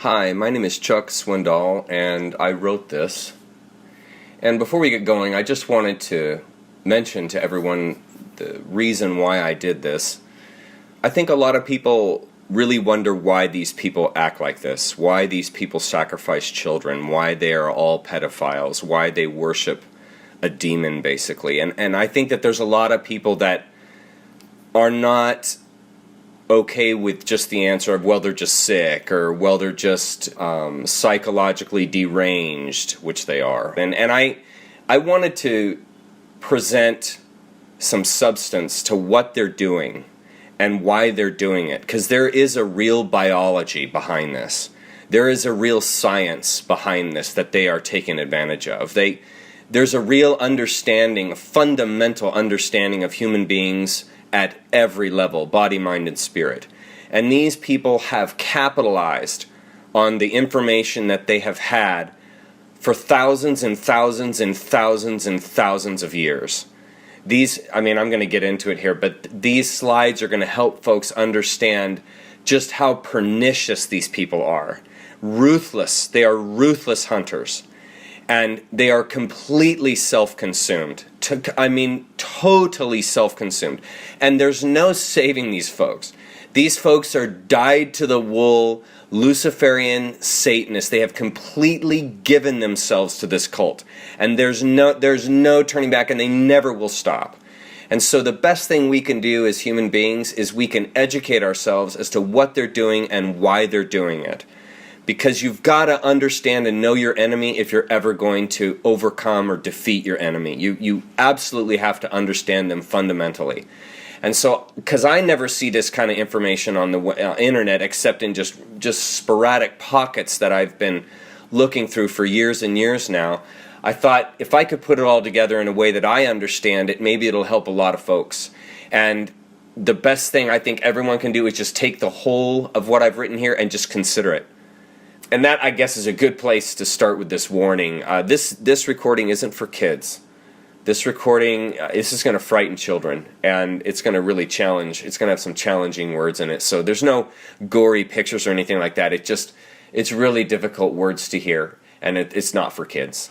Hi, my name is Chuck Swindoll, and I wrote this. And before we get going, I just wanted to mention to everyone the reason why I did this. I think a lot of people really wonder why these people act like this, why these people sacrifice children, why they are all pedophiles, why they worship a demon, basically. And I think that there's a lot of people that are not okay with just the answer of, well, they're just sick, or, well, they're just psychologically deranged, which they are. And I wanted to present some substance to what they're doing and why they're doing it, because there is a real biology behind this. There is a real science behind this that they are taking advantage of. There's a real understanding, a fundamental understanding of human beings at every level, body, mind, and spirit. And these people have capitalized on the information that they have had for thousands and thousands and thousands and thousands of years. I'm going to get into it here, but these slides are going to help folks understand just how pernicious these people are. Ruthless. They are ruthless hunters. And they are completely self-consumed. Totally self-consumed. And there's no saving these folks. These folks are dyed-to-the-wool Luciferian Satanists. They have completely given themselves to this cult. And there's no turning back, and they never will stop. And so the best thing we can do as human beings is we can educate ourselves as to what they're doing and why they're doing it. Because you've got to understand and know your enemy if you're ever going to overcome or defeat your enemy. You absolutely have to understand them fundamentally. And so, because I never see this kind of information on the internet except in just sporadic pockets that I've been looking through for years and years now, I thought if I could put it all together in a way that I understand it, maybe it'll help a lot of folks. And the best thing I think everyone can do is just take the whole of what I've written here and just consider it. And that, I guess, is a good place to start with this warning. This recording isn't for kids. This is going to frighten children, and it's going to really challenge. It's going to have some challenging words in it. So there's no gory pictures or anything like that. It's really difficult words to hear, and it's not for kids.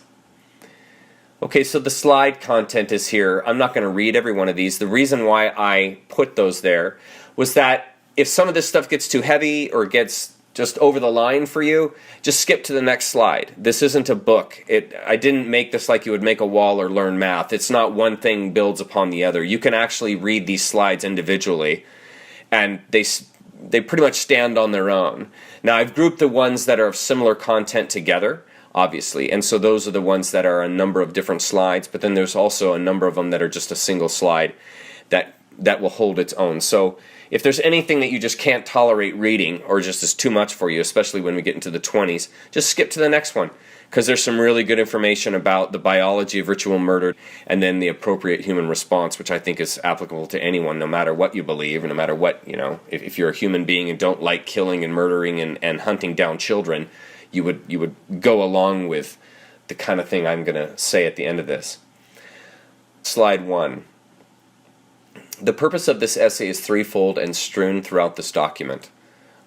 Okay, so the slide content is here. I'm not going to read every one of these. The reason why I put those there was that if some of this stuff gets too heavy or gets just over the line for you, just skip to the next slide. This isn't a book. I didn't make this like you would make a wall or learn math. It's not one thing builds upon the other. You can actually read these slides individually, and they pretty much stand on their own. Now, I've grouped the ones that are of similar content together, obviously, and so those are the ones that are a number of different slides, but then there's also a number of them that are just a single slide that will hold its own. So if there's anything that you just can't tolerate reading or just is too much for you, especially when we get into the 20s, just skip to the next one, because there's some really good information about the biology of ritual murder and then the appropriate human response, which I think is applicable to anyone, no matter what you believe, and no matter what, if you're a human being and don't like killing and murdering and hunting down children, you would go along with the kind of thing I'm going to say at the end of this. Slide 1. The purpose of this essay is threefold and strewn throughout this document.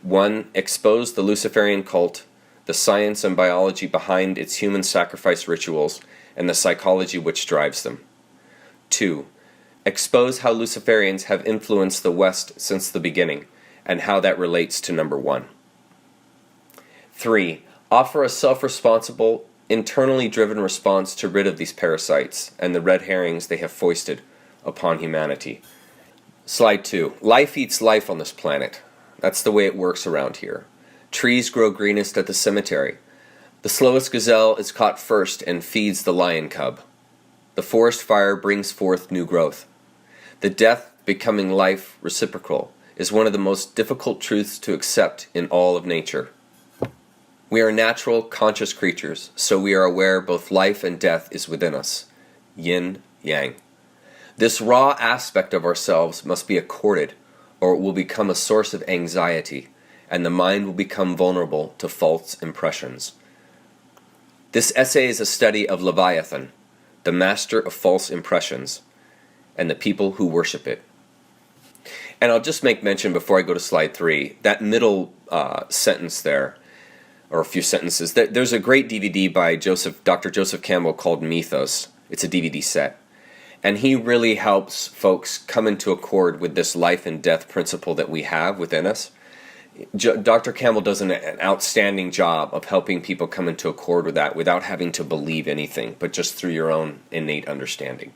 1. Expose the Luciferian cult, the science and biology behind its human sacrifice rituals, and the psychology which drives them. 2. Expose how Luciferians have influenced the West since the beginning, and how that relates to number 1. 3. Offer a self-responsible, internally driven response to rid of these parasites and the red herrings they have foisted upon humanity. Slide 2. Life eats life on this planet. That's the way it works around here. Trees grow greenest at the cemetery. The slowest gazelle is caught first and feeds the lion cub. The forest fire brings forth new growth. The death becoming life reciprocal is one of the most difficult truths to accept in all of nature. We are natural, conscious creatures, so we are aware both life and death is within us. Yin, yang. This raw aspect of ourselves must be accorded, or it will become a source of anxiety, and the mind will become vulnerable to false impressions. This essay is a study of Leviathan, the master of false impressions, and the people who worship it. And I'll just make mention before I go to slide 3, that middle sentence there, or a few sentences. There's a great DVD by Dr. Joseph Campbell called Mythos. It's a DVD set. And he really helps folks come into accord with this life and death principle that we have within us. Dr. Campbell does an outstanding job of helping people come into accord with that without having to believe anything, but just through your own innate understanding.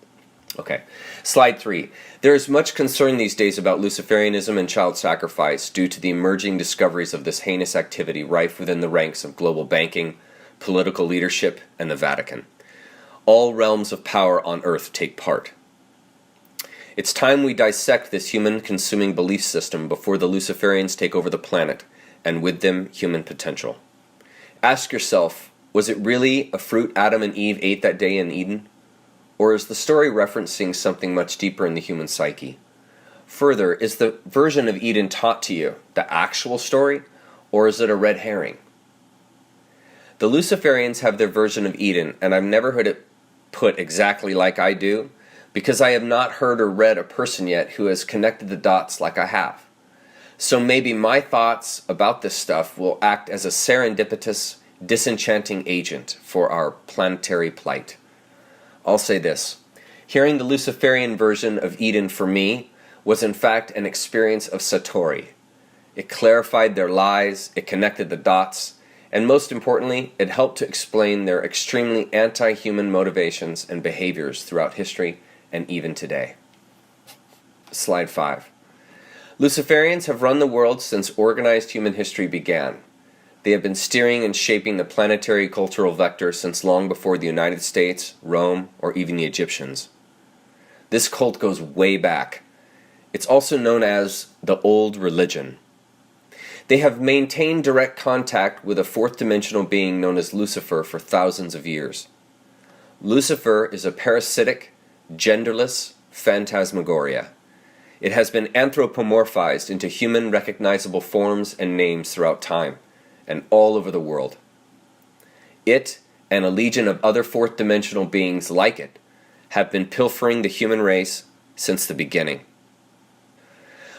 Okay, slide 3. There is much concern these days about Luciferianism and child sacrifice due to the emerging discoveries of this heinous activity rife within the ranks of global banking, political leadership, and the Vatican. All realms of power on earth take part. It's time we dissect this human-consuming belief system before the Luciferians take over the planet, and with them, human potential. Ask yourself, was it really a fruit Adam and Eve ate that day in Eden? Or is the story referencing something much deeper in the human psyche? Further, is the version of Eden taught to you the actual story, or is it a red herring? The Luciferians have their version of Eden, and I've never heard it put exactly like I do, because I have not heard or read a person yet who has connected the dots like I have. So maybe my thoughts about this stuff will act as a serendipitous, disenchanting agent for our planetary plight. I'll say this. Hearing the Luciferian version of Eden for me was in fact an experience of Satori. It clarified their lies, it connected the dots, and most importantly, it helped to explain their extremely anti-human motivations and behaviors throughout history and even today. Slide 5. Luciferians have run the world since organized human history began. They have been steering and shaping the planetary cultural vector since long before the United States, Rome, or even the Egyptians. This cult goes way back. It's also known as the Old Religion. They have maintained direct contact with a fourth-dimensional being known as Lucifer for thousands of years. Lucifer is a parasitic, genderless phantasmagoria. It has been anthropomorphized into human recognizable forms and names throughout time, and all over the world. It, and a legion of other fourth-dimensional beings like it, have been pilfering the human race since the beginning.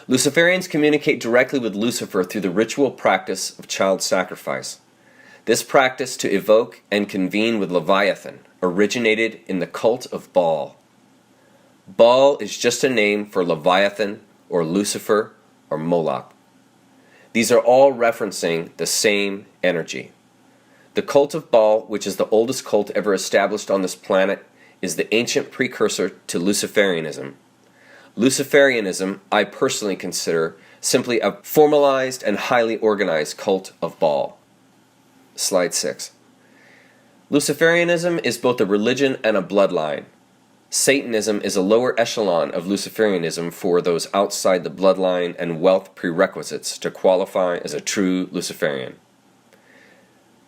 Luciferians communicate directly with Lucifer through the ritual practice of child sacrifice. This practice to evoke and convene with Leviathan originated in the cult of Baal. Baal is just a name for Leviathan or Lucifer or Moloch. These are all referencing the same energy. The cult of Baal, which is the oldest cult ever established on this planet, is the ancient precursor to Luciferianism. Luciferianism, I personally consider, simply a formalized and highly organized cult of Baal. Slide 6. Luciferianism is both a religion and a bloodline. Satanism is a lower echelon of Luciferianism for those outside the bloodline and wealth prerequisites to qualify as a true Luciferian.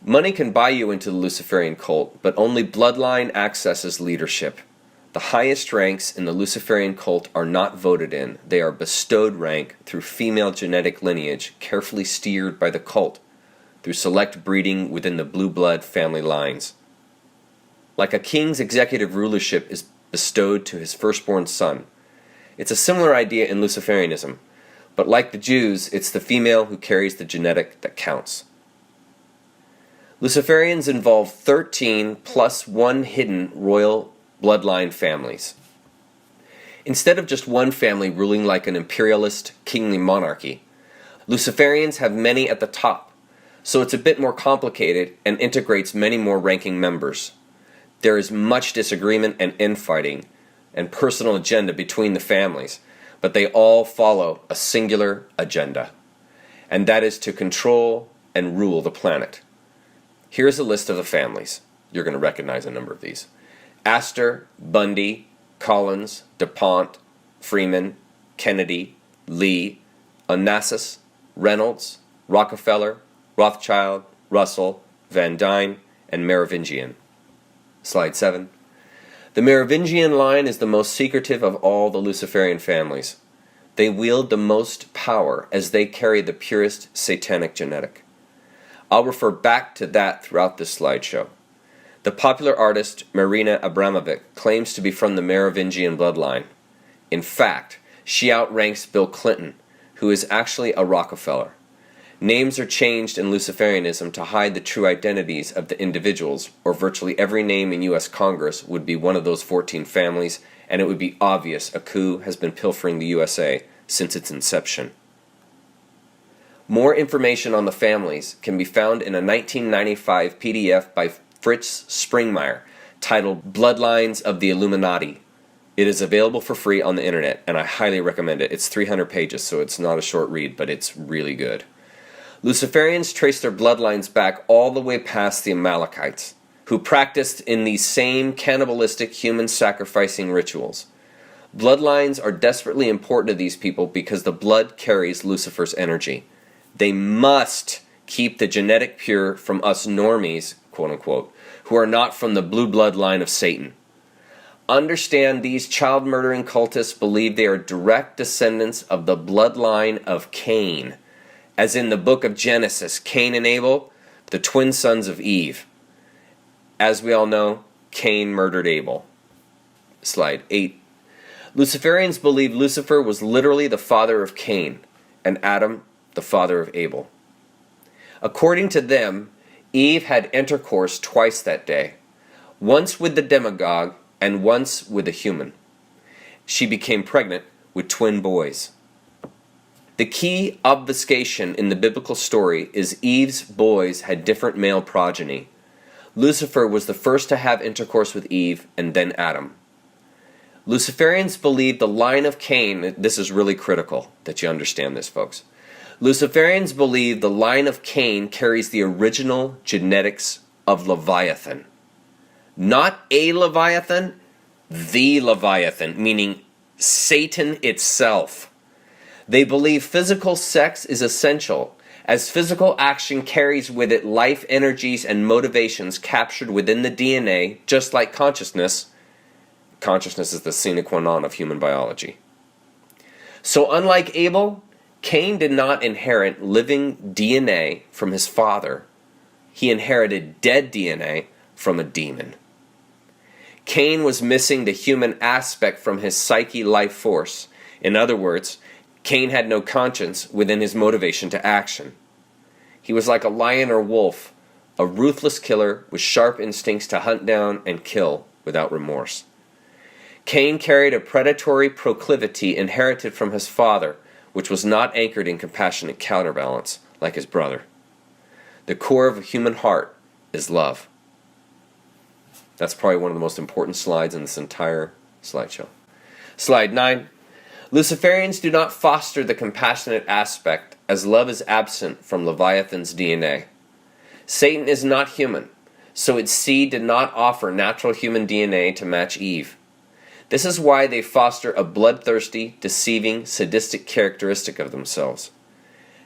Money can buy you into the Luciferian cult, but only bloodline accesses leadership. The highest ranks in the Luciferian cult are not voted in. They are bestowed rank through female genetic lineage carefully steered by the cult through select breeding within the blue blood family lines. Like a king's executive rulership is bestowed to his firstborn son. It's a similar idea in Luciferianism, but like the Jews, it's the female who carries the genetic that counts. Luciferians involve 13 plus one hidden royal bloodline families. Instead of just one family ruling like an imperialist, kingly monarchy, Luciferians have many at the top, so it's a bit more complicated and integrates many more ranking members. There is much disagreement and infighting and personal agenda between the families, but they all follow a singular agenda, and that is to control and rule the planet. Here's a list of the families. You're going to recognize a number of these. Astor, Bundy, Collins, DuPont, Freeman, Kennedy, Lee, Onassis, Reynolds, Rockefeller, Rothschild, Russell, Van Dyne, and Merovingian. Slide 7. The Merovingian line is the most secretive of all the Luciferian families. They wield the most power as they carry the purest satanic genetic. I'll refer back to that throughout this slideshow. The popular artist Marina Abramovic claims to be from the Merovingian bloodline. In fact, she outranks Bill Clinton, who is actually a Rockefeller. Names are changed in Luciferianism to hide the true identities of the individuals, or virtually every name in U.S. Congress would be one of those 14 families, and it would be obvious a coup has been pilfering the USA since its inception. More information on the families can be found in a 1995 PDF by Fritz Springmeier titled Bloodlines of the Illuminati. It is available for free on the internet, and I highly recommend it. It's 300 pages, so it's not a short read, but it's really good. Luciferians trace their bloodlines back all the way past the Amalekites, who practiced in these same cannibalistic human sacrificing rituals. Bloodlines are desperately important to these people because the blood carries Lucifer's energy. They must keep the genetic pure from us normies, quote unquote, who are not from the blue bloodline of Satan. Understand these child-murdering cultists believe they are direct descendants of the bloodline of Cain. As in the book of Genesis, Cain and Abel, the twin sons of Eve. As we all know, Cain murdered Abel. Slide 8. Luciferians believe Lucifer was literally the father of Cain, and Adam the father of Abel. According to them, Eve had intercourse twice that day, once with the demagogue and once with a human. She became pregnant with twin boys. The key obfuscation in the biblical story is Eve's boys had different male progeny. Lucifer was the first to have intercourse with Eve and then Adam. Luciferians believe the line of Cain, this is really critical that you understand this, folks. Luciferians believe the line of Cain carries the original genetics of Leviathan. Not a Leviathan, the Leviathan, meaning Satan itself. They believe physical sex is essential, as physical action carries with it life energies and motivations captured within the DNA, just like consciousness. Consciousness is the sine qua non of human biology. So unlike Abel, Cain did not inherit living DNA from his father. He inherited dead DNA from a demon. Cain was missing the human aspect from his psyche life force. In other words, Cain had no conscience within his motivation to action. He was like a lion or wolf, a ruthless killer with sharp instincts to hunt down and kill without remorse. Cain carried a predatory proclivity inherited from his father, which was not anchored in compassionate counterbalance like his brother. The core of a human heart is love. That's probably one of the most important slides in this entire slideshow. Slide 9. Luciferians do not foster the compassionate aspect, as love is absent from Leviathan's DNA. Satan is not human, so its seed did not offer natural human DNA to match Eve. This is why they foster a bloodthirsty, deceiving, sadistic characteristic of themselves.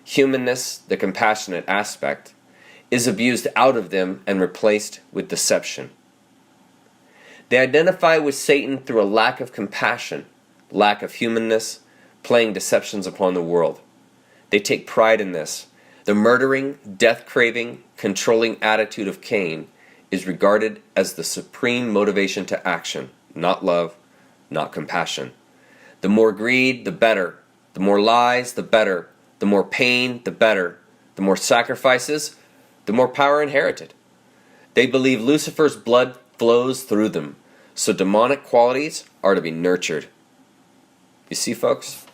Humanness, the compassionate aspect, is abused out of them and replaced with deception. They identify with Satan through a lack of compassion, lack of humanness, playing deceptions upon the world. They take pride in this. The murdering, death-craving, controlling attitude of Cain is regarded as the supreme motivation to action, not love, not compassion. The more greed, the better. The more lies, the better. The more pain, the better. The more sacrifices, the more power inherited. They believe Lucifer's blood flows through them, so demonic qualities are to be nurtured. You see, folks?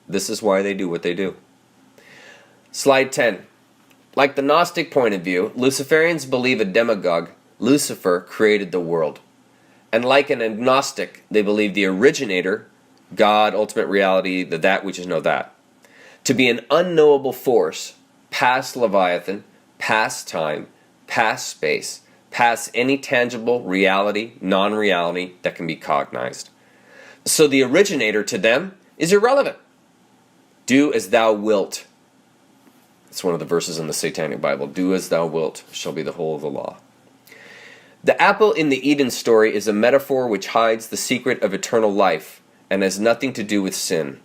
This is why they do what they do. Slide 10. Like the Gnostic point of view, Luciferians believe a demagogue, Lucifer, created the world. And like an agnostic, they believe the originator, God, ultimate reality, the that which is no that, to be an unknowable force, past Leviathan, past time, past space, past any tangible reality, non-reality that can be cognized. So the originator to them is irrelevant. Do as thou wilt. It's one of the verses in the Satanic Bible. Do as thou wilt shall be the whole of the law. The apple in the Eden story is a metaphor which hides the secret of eternal life and has nothing to do with sin.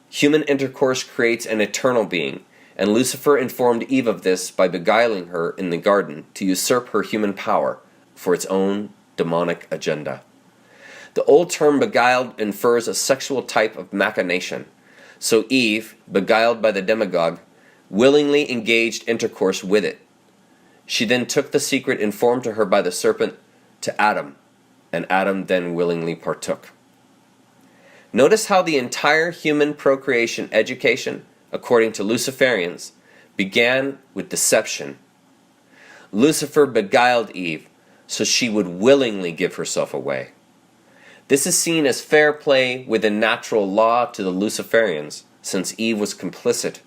Human intercourse creates an eternal being, and Lucifer informed Eve of this by beguiling her in the garden to usurp her human power for its own demonic agenda. The old term beguiled infers a sexual type of machination. So Eve, beguiled by the demagogue, willingly engaged intercourse with it. She then took the secret informed to her by the serpent to Adam, and Adam then willingly partook. Notice how the entire human procreation education, according to Luciferians, began with deception. Lucifer beguiled Eve so she would willingly give herself away. This is seen as fair play within natural law to the Luciferians, since Eve was complicit.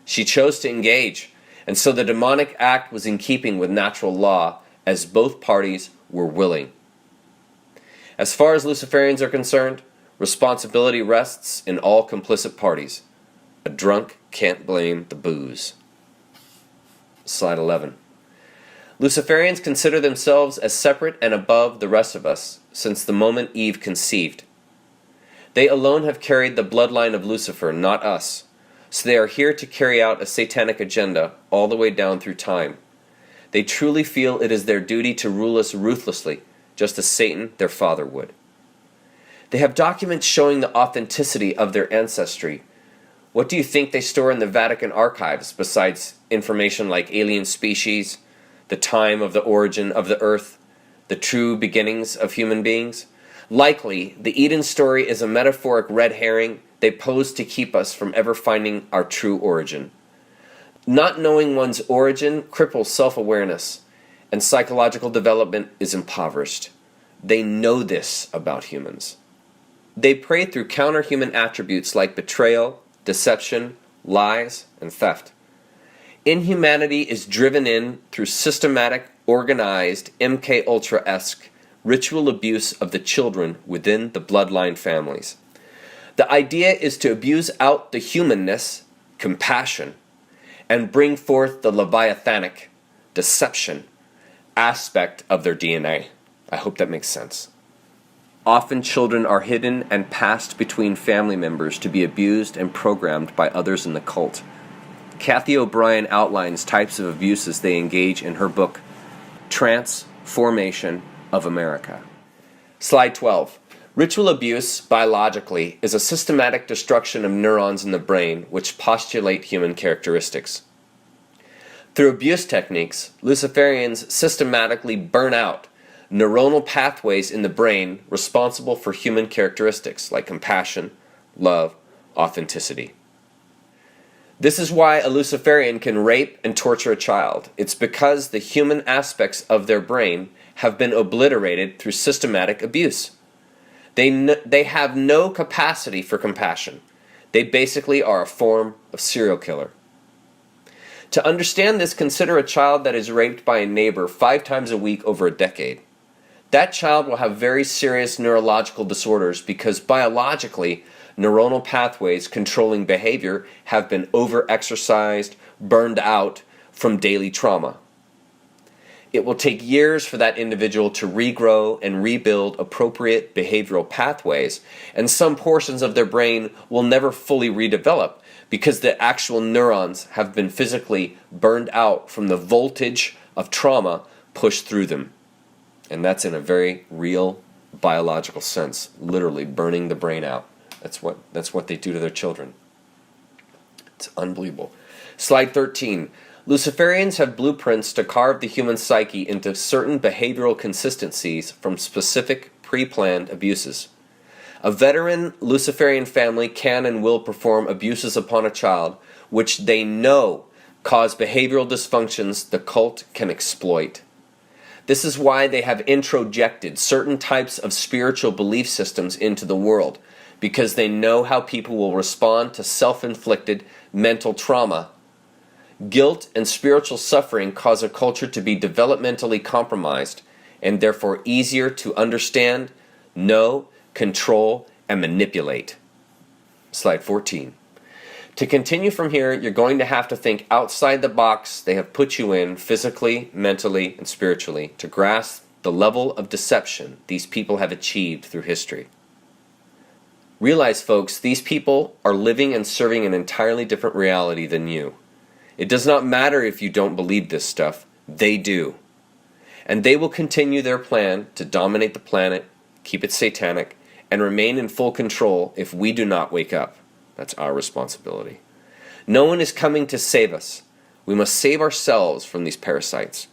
She chose to engage, and so the demonic act was in keeping with natural law, as both parties were willing. As far as Luciferians are concerned, responsibility rests in all complicit parties. A drunk can't blame the booze. Slide 11. Luciferians consider themselves as separate and above the rest of us since the moment Eve conceived. They alone have carried the bloodline of Lucifer, not us, so they are here to carry out a satanic agenda all the way down through time. They truly feel it is their duty to rule us ruthlessly, just as Satan, their father, would. They have documents showing the authenticity of their ancestry. What do you think they store in the Vatican archives besides information like alien species, the time of the origin of the earth, the true beginnings of human beings? Likely, the Eden story is a metaphoric red herring they pose to keep us from ever finding our true origin. Not knowing one's origin cripples self-awareness, and psychological development is impoverished. They know this about humans. They prey through counter-human attributes like betrayal, deception, lies, and theft. Inhumanity is driven in through systematic, organized, MK Ultra-esque ritual abuse of the children within the bloodline families. The idea is to abuse out the humanness, compassion, and bring forth the leviathanic, deception, aspect of their DNA. I hope that makes sense. Often children are hidden and passed between family members to be abused and programmed by others in the cult. Kathy O'Brien outlines types of abuses they engage in her book, Transformation of America. Slide 12. Ritual abuse, biologically, is a systematic destruction of neurons in the brain which postulate human characteristics. Through abuse techniques, Luciferians systematically burn out neuronal pathways in the brain responsible for human characteristics like compassion, love, authenticity. This is why a Luciferian can rape and torture a child. It's because the human aspects of their brain have been obliterated through systematic abuse. They have no capacity for compassion. They basically are a form of serial killer. To understand this, consider a child that is raped by a neighbor 5 times a week over a decade. That child will have very serious neurological disorders because biologically, neuronal pathways controlling behavior have been over-exercised, burned out from daily trauma. It will take years for that individual to regrow and rebuild appropriate behavioral pathways, and some portions of their brain will never fully redevelop because the actual neurons have been physically burned out from the voltage of trauma pushed through them. And that's in a very real biological sense, literally burning the brain out. That's what they do to their children. It's unbelievable. Slide 13. Luciferians have blueprints to carve the human psyche into certain behavioral consistencies from specific pre-planned abuses. A veteran Luciferian family can and will perform abuses upon a child which they know cause behavioral dysfunctions the cult can exploit. This is why they have introjected certain types of spiritual belief systems into the world, because they know how people will respond to self-inflicted mental trauma. Guilt and spiritual suffering cause a culture to be developmentally compromised and therefore easier to understand, know, control, and manipulate. Slide 14. To continue from here, you're going to have to think outside the box they have put you in physically, mentally, and spiritually to grasp the level of deception these people have achieved through history. Realize, folks, these people are living and serving an entirely different reality than you. It does not matter if you don't believe this stuff, they do. And they will continue their plan to dominate the planet, keep it satanic, and remain in full control if we do not wake up. That's our responsibility. No one is coming to save us. We must save ourselves from these parasites.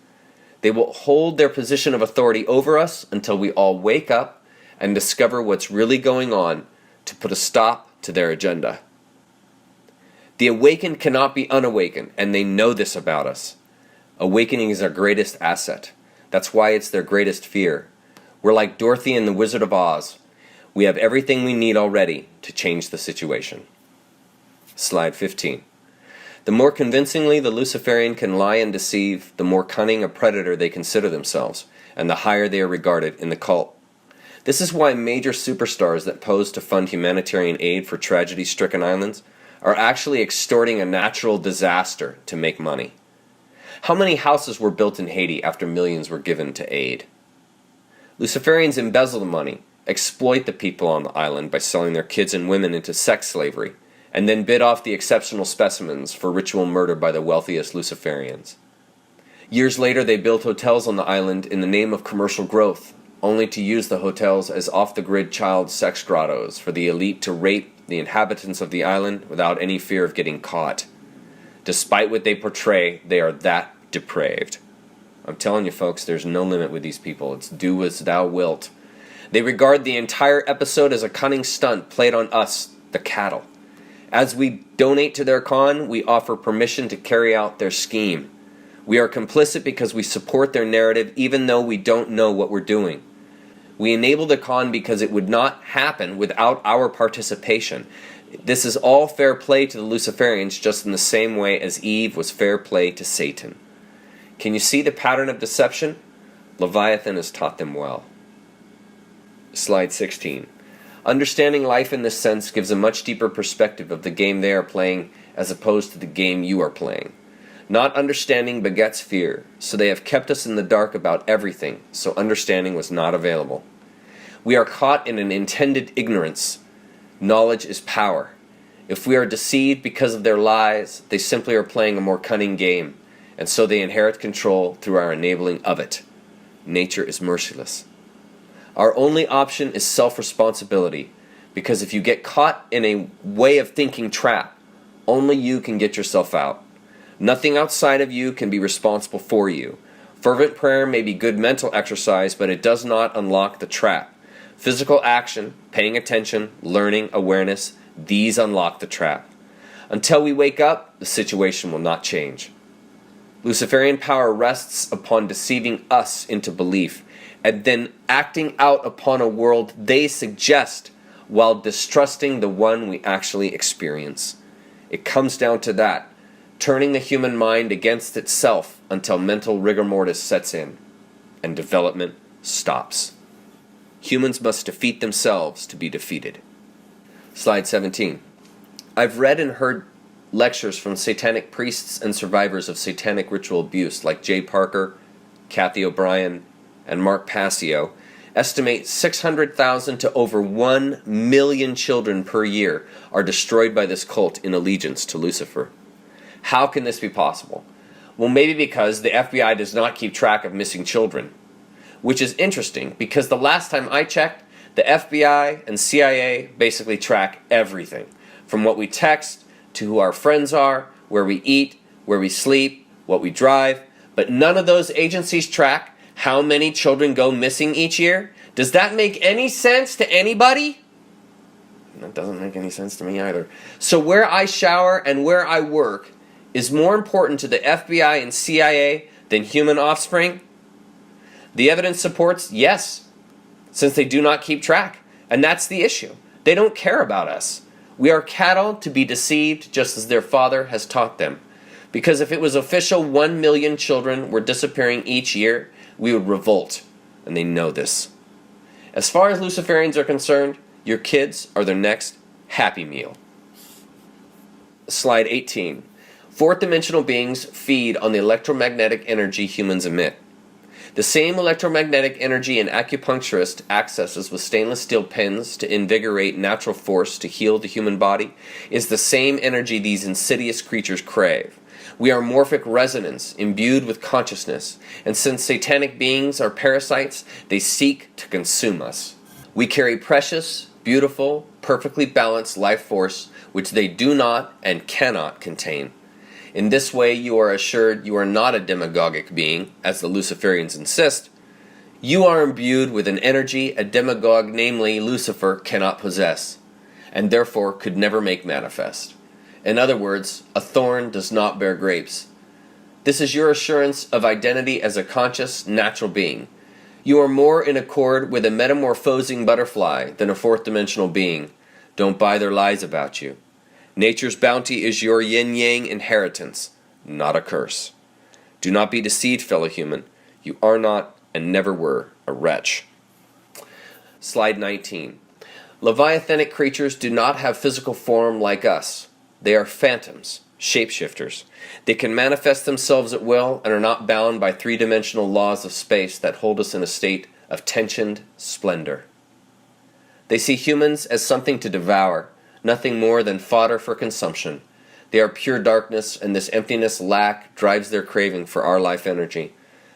They will hold their position of authority over us until we all wake up and discover what's really going on to put a stop to their agenda. The awakened cannot be unawakened, and they know this about us. Awakening is our greatest asset. That's why it's their greatest fear. We're like Dorothy and the Wizard of Oz. We have everything we need already to change the situation. Slide 15. The more convincingly the Luciferian can lie and deceive, the more cunning a predator they consider themselves, and the higher they are regarded in the cult. This is why major superstars that pose to fund humanitarian aid for tragedy-stricken islands are actually extorting a natural disaster to make money. How many houses were built in Haiti after millions were given to aid? Luciferians embezzle the money, exploit the people on the island by selling their kids and women into sex slavery, and then bid off the exceptional specimens for ritual murder by the wealthiest Luciferians. Years later, they built hotels on the island in the name of commercial growth, only to use the hotels as off-the-grid child sex grottos for the elite to rape the inhabitants of the island without any fear of getting caught. Despite what they portray, they are that depraved. I'm telling you folks, there's no limit with these people. It's do as thou wilt. They regard the entire episode as a cunning stunt played on us, the cattle. As we donate to their con, we offer permission to carry out their scheme. We are complicit because we support their narrative even though we don't know what we're doing. We enable the con because it would not happen without our participation. This is all fair play to the Luciferians, just in the same way as Eve was fair play to Satan. Can you see the pattern of deception? Leviathan has taught them well. Slide 16. Understanding life in this sense gives a much deeper perspective of the game they are playing as opposed to the game you are playing. Not understanding begets fear, so they have kept us in the dark about everything, so understanding was not available. We are caught in an intended ignorance. Knowledge is power. If we are deceived because of their lies, they simply are playing a more cunning game, and so they inherit control through our enabling of it. Nature is merciless. Our only option is self-responsibility, because if you get caught in a way of thinking trap, only you can get yourself out. Nothing outside of you can be responsible for you. Fervent prayer may be good mental exercise, but it does not unlock the trap. Physical action, paying attention, learning, awareness, these unlock the trap. Until we wake up, the situation will not change. Luciferian power rests upon deceiving us into belief, and then acting out upon a world they suggest while distrusting the one we actually experience. It comes down to that, turning the human mind against itself until mental rigor mortis sets in, and development stops. Humans must defeat themselves to be defeated. Slide 17. I've read and heard lectures from satanic priests and survivors of satanic ritual abuse like Jay Parker, Kathy O'Brien, and Mark Passio estimate 600,000 to over 1 million children per year are destroyed by this cult in allegiance to Lucifer. How can this be possible? Well, maybe because the FBI does not keep track of missing children. Which is interesting, because the last time I checked, the FBI and CIA basically track everything. From what we text, to who our friends are, where we eat, where we sleep, what we drive. But none of those agencies track how many children go missing each year. Does that make any sense to anybody? That doesn't make any sense to me either. So where I shower and where I work is more important to the FBI and CIA than human offspring? The evidence supports yes, since they do not keep track. And that's the issue. They don't care about us. We are cattle to be deceived just as their father has taught them. Because if it was official 1 million children were disappearing each year, we would revolt. And they know this. As far as Luciferians are concerned, your kids are their next Happy Meal. Slide 18. Fourth dimensional beings feed on the electromagnetic energy humans emit. The same electromagnetic energy an acupuncturist accesses with stainless steel pins to invigorate natural force to heal the human body is the same energy these insidious creatures crave. We are morphic resonance, imbued with consciousness, and since satanic beings are parasites, they seek to consume us. We carry precious, beautiful, perfectly balanced life force which they do not and cannot contain. In this way you are assured you are not a demagogic being, as the Luciferians insist. You are imbued with an energy a demagogue, namely Lucifer, cannot possess, and therefore could never make manifest. In other words, a thorn does not bear grapes. This is your assurance of identity as a conscious, natural being. You are more in accord with a metamorphosing butterfly than a fourth-dimensional being. Don't buy their lies about you. Nature's bounty is your yin-yang inheritance, not a curse. Do not be deceived, fellow human. You are not and never were a wretch. Slide 19. Leviathanic creatures do not have physical form like us. They are phantoms, shapeshifters. They can manifest themselves at will and are not bound by three-dimensional laws of space that hold us in a state of tensioned splendor. They see humans as something to devour, nothing more than fodder for consumption. They are pure darkness, and this emptiness lack drives their craving for our life energy.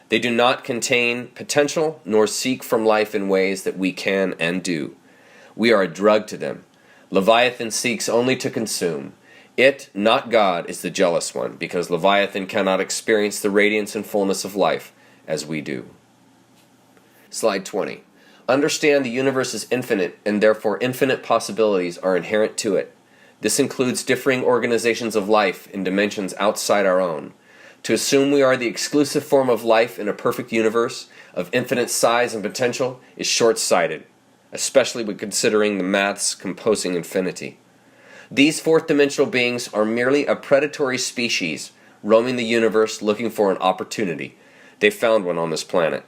They do not contain potential nor seek from life in ways that we can and do. We are a drug to them. Leviathan seeks only to consume. It, not God, is the jealous one, because Leviathan cannot experience the radiance and fullness of life as we do. Slide 20. Understand the universe is infinite, and therefore infinite possibilities are inherent to it. This includes differing organizations of life in dimensions outside our own. To assume we are the exclusive form of life in a perfect universe of infinite size and potential is short-sighted, especially when considering the maths composing infinity. These fourth-dimensional beings are merely a predatory species roaming the universe looking for an opportunity. They found one on this planet.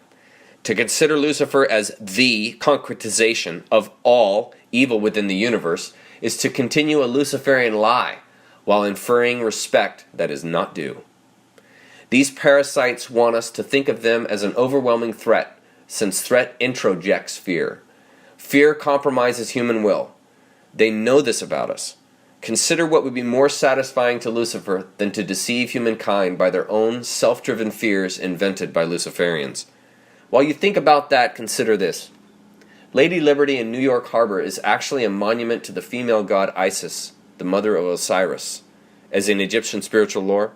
To consider Lucifer as the concretization of all evil within the universe is to continue a Luciferian lie while inferring respect that is not due. These parasites want us to think of them as an overwhelming threat, since threat introjects fear. Fear compromises human will. They know this about us. Consider what would be more satisfying to Lucifer than to deceive humankind by their own self-driven fears invented by Luciferians. While you think about that, consider this. Lady Liberty in New York Harbor is actually a monument to the female god Isis, the mother of Osiris. As in Egyptian spiritual lore,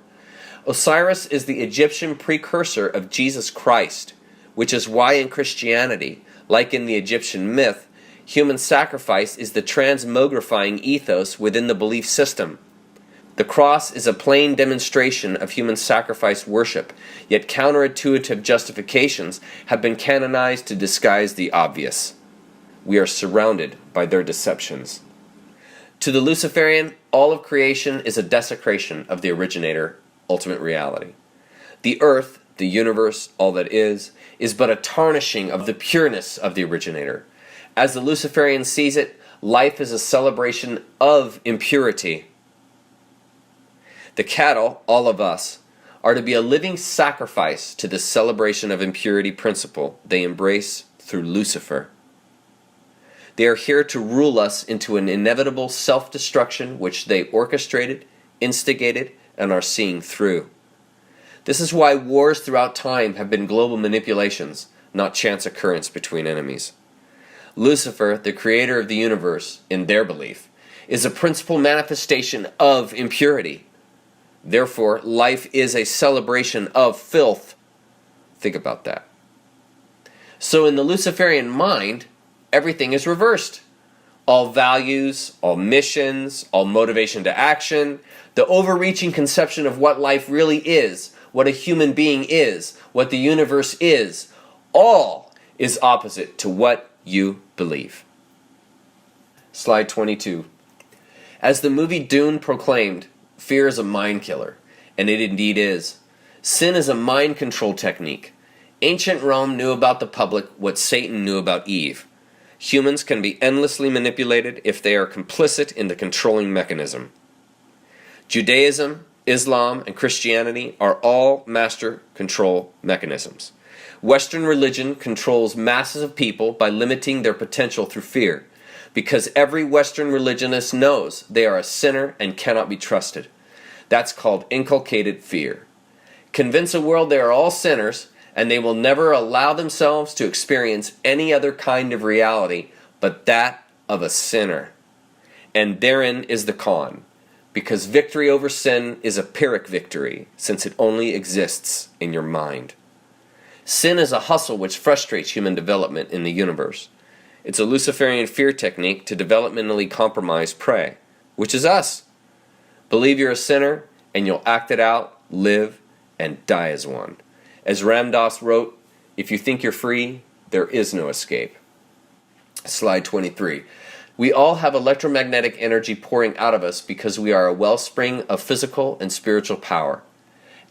Osiris is the Egyptian precursor of Jesus Christ, which is why in Christianity, like in the Egyptian myth, human sacrifice is the transmogrifying ethos within the belief system. The cross is a plain demonstration of human sacrifice worship, yet counterintuitive justifications have been canonized to disguise the obvious. We are surrounded by their deceptions. To the Luciferian, all of creation is a desecration of the originator, ultimate reality. The earth, the universe, all that is but a tarnishing of the pureness of the originator. As the Luciferian sees it, life is a celebration of impurity. The cattle, all of us, are to be a living sacrifice to this celebration of impurity principle they embrace through Lucifer. They are here to rule us into an inevitable self-destruction which they orchestrated, instigated, and are seeing through. This is why wars throughout time have been global manipulations, not chance occurrence between enemies. Lucifer, the creator of the universe, in their belief, is a principal manifestation of impurity. Therefore, life is a celebration of filth. Think about that. So in the Luciferian mind, everything is reversed. All values, all missions, all motivation to action, the overreaching conception of what life really is, what a human being is, what the universe is, all is opposite to what you believe. Slide 22. As the movie Dune proclaimed, fear is a mind killer, and it indeed is. Sin is a mind control technique. Ancient Rome knew about the public what Satan knew about Eve. Humans can be endlessly manipulated if they are complicit in the controlling mechanism. Judaism, Islam, and Christianity are all master control mechanisms. Western religion controls masses of people by limiting their potential through fear, because every Western religionist knows they are a sinner and cannot be trusted. That's called inculcated fear. Convince a world they are all sinners, and they will never allow themselves to experience any other kind of reality but that of a sinner. And therein is the con, because victory over sin is a Pyrrhic victory, since it only exists in your mind. Sin is a hustle which frustrates human development in the universe. It's a Luciferian fear technique to developmentally compromise prey, which is us. Believe you're a sinner, and you'll act it out, live, and die as one. As Ram Dass wrote, if you think you're free, there is no escape. Slide 23. We all have electromagnetic energy pouring out of us because we are a wellspring of physical and spiritual power.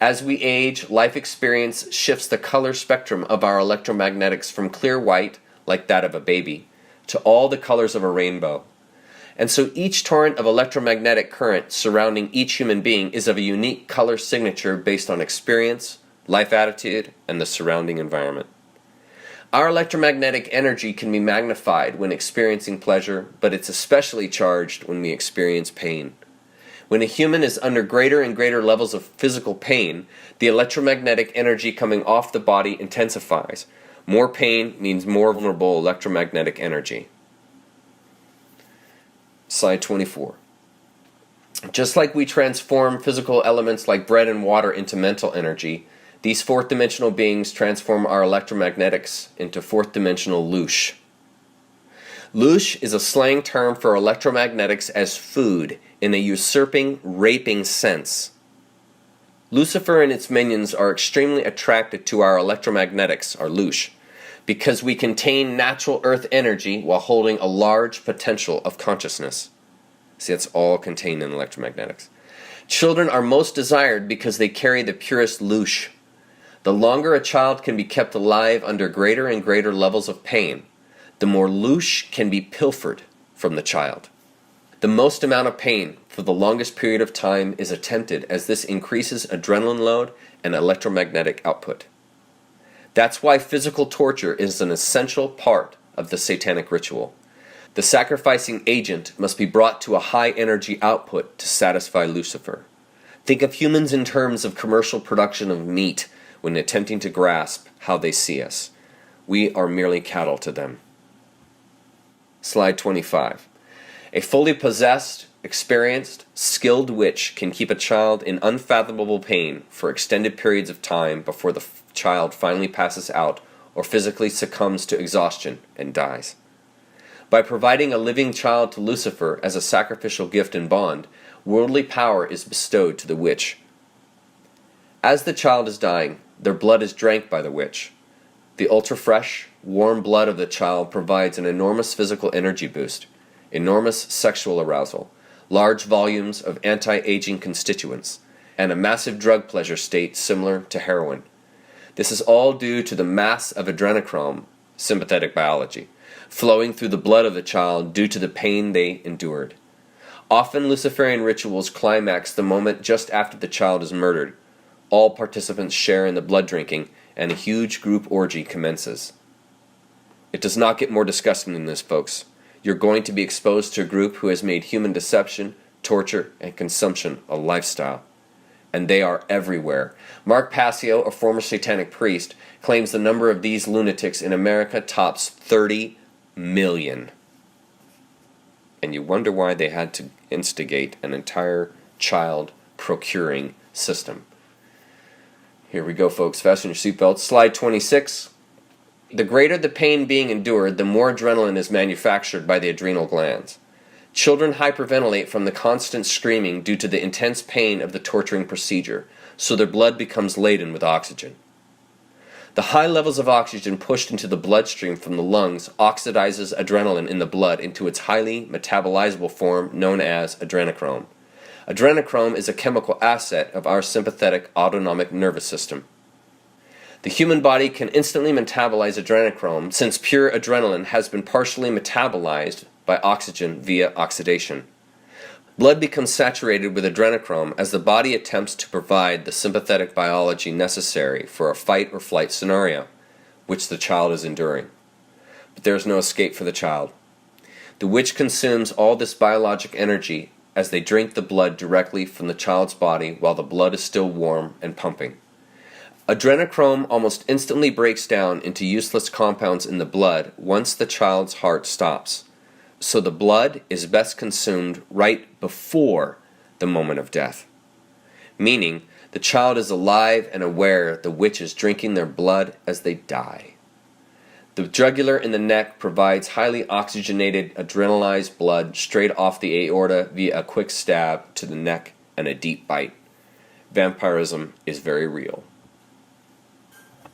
As we age, life experience shifts the color spectrum of our electromagnetics from clear white, like that of a baby, to all the colors of a rainbow. And so each torrent of electromagnetic current surrounding each human being is of a unique color signature based on experience, life attitude, and the surrounding environment. Our electromagnetic energy can be magnified when experiencing pleasure, but it's especially charged when we experience pain. When a human is under greater and greater levels of physical pain, the electromagnetic energy coming off the body intensifies. More pain means more vulnerable electromagnetic energy. Slide 24. Just like we transform physical elements like bread and water into mental energy, these fourth-dimensional beings transform our electromagnetics into fourth-dimensional loosh. Loosh is a slang term for electromagnetics as food in a usurping, raping sense. Lucifer and its minions are extremely attracted to our electromagnetics, our loosh, because we contain natural earth energy while holding a large potential of consciousness. See, that's all contained in electromagnetics. Children are most desired because they carry the purest loosh. The longer a child can be kept alive under greater and greater levels of pain, the more loosh can be pilfered from the child. The most amount of pain for the longest period of time is attempted as this increases adrenaline load and electromagnetic output. That's why physical torture is an essential part of the satanic ritual. The sacrificing agent must be brought to a high energy output to satisfy Lucifer. Think of humans in terms of commercial production of meat when attempting to grasp how they see us. We are merely cattle to them. Slide 25. A fully possessed, experienced, skilled witch can keep a child in unfathomable pain for extended periods of time before the child finally passes out or physically succumbs to exhaustion and dies. By providing a living child to Lucifer as a sacrificial gift and bond, worldly power is bestowed to the witch. As the child is dying, their blood is drank by the witch. The ultra-fresh, warm blood of the child provides an enormous physical energy boost, enormous sexual arousal, large volumes of anti-aging constituents, and a massive drug pleasure state similar to heroin. This is all due to the mass of adrenochrome, sympathetic biology, flowing through the blood of the child due to the pain they endured. Often Luciferian rituals climax the moment just after the child is murdered. All participants share in the blood drinking, and a huge group orgy commences. It does not get more disgusting than this, folks. You're going to be exposed to a group who has made human deception, torture, and consumption a lifestyle. And they are everywhere. Mark Passio, a former satanic priest, claims the number of these lunatics in America tops 30 million. And you wonder why they had to instigate an entire child procuring system. Here we go, folks. Fasten your seatbelts. Slide 26. The greater the pain being endured, the more adrenaline is manufactured by the adrenal glands. Children hyperventilate from the constant screaming due to the intense pain of the torturing procedure, so their blood becomes laden with oxygen. The high levels of oxygen pushed into the bloodstream from the lungs oxidizes adrenaline in the blood into its highly metabolizable form known as adrenochrome. Adrenochrome is a chemical asset of our sympathetic autonomic nervous system. The human body can instantly metabolize adrenochrome since pure adrenaline has been partially metabolized by oxygen via oxidation. Blood becomes saturated with adrenochrome as the body attempts to provide the sympathetic biology necessary for a fight or flight scenario, which the child is enduring. But there is no escape for the child. The witch consumes all this biologic energy as they drink the blood directly from the child's body while the blood is still warm and pumping. Adrenochrome almost instantly breaks down into useless compounds in the blood once the child's heart stops. So the blood is best consumed right before the moment of death, meaning the child is alive and aware the witch is drinking their blood as they die. The jugular in the neck provides highly oxygenated, adrenalized blood straight off the aorta via a quick stab to the neck and a deep bite. Vampirism is very real.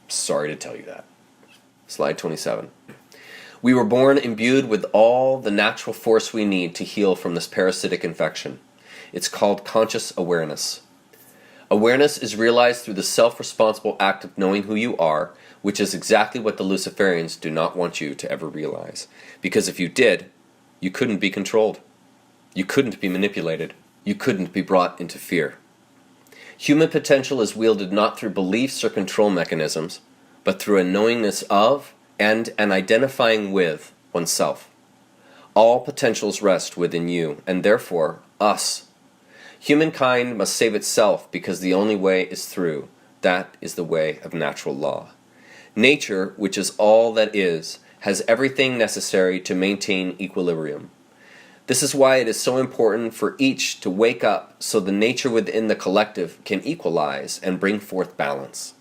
Sorry to tell you that. Slide 27. We were born imbued with all the natural force we need to heal from this parasitic infection. It's called conscious awareness. Awareness is realized through the self-responsible act of knowing who you are, which is exactly what the Luciferians do not want you to ever realize. Because if you did, you couldn't be controlled. You couldn't be manipulated. You couldn't be brought into fear. Human potential is wielded not through beliefs or control mechanisms, but through a knowingness of and an identifying with oneself. All potentials rest within you, and therefore us. Humankind must save itself because the only way is through. That is the way of natural law. Nature, which is all that is, has everything necessary to maintain equilibrium. This is why it is so important for each to wake up so the nature within the collective can equalize and bring forth balance.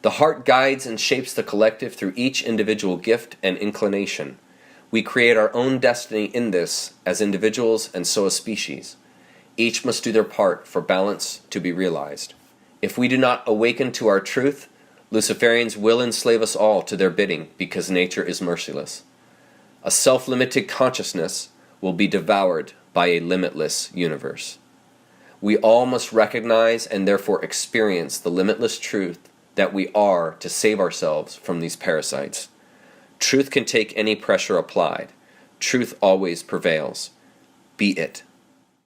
The heart guides and shapes the collective through each individual gift and inclination. We create our own destiny in this as individuals and so as species. Each must do their part for balance to be realized. If we do not awaken to our truth, Luciferians will enslave us all to their bidding because nature is merciless. A self-limited consciousness will be devoured by a limitless universe. We all must recognize and therefore experience the limitless truth that we are to save ourselves from these parasites. Truth can take any pressure applied. Truth always prevails. Be it.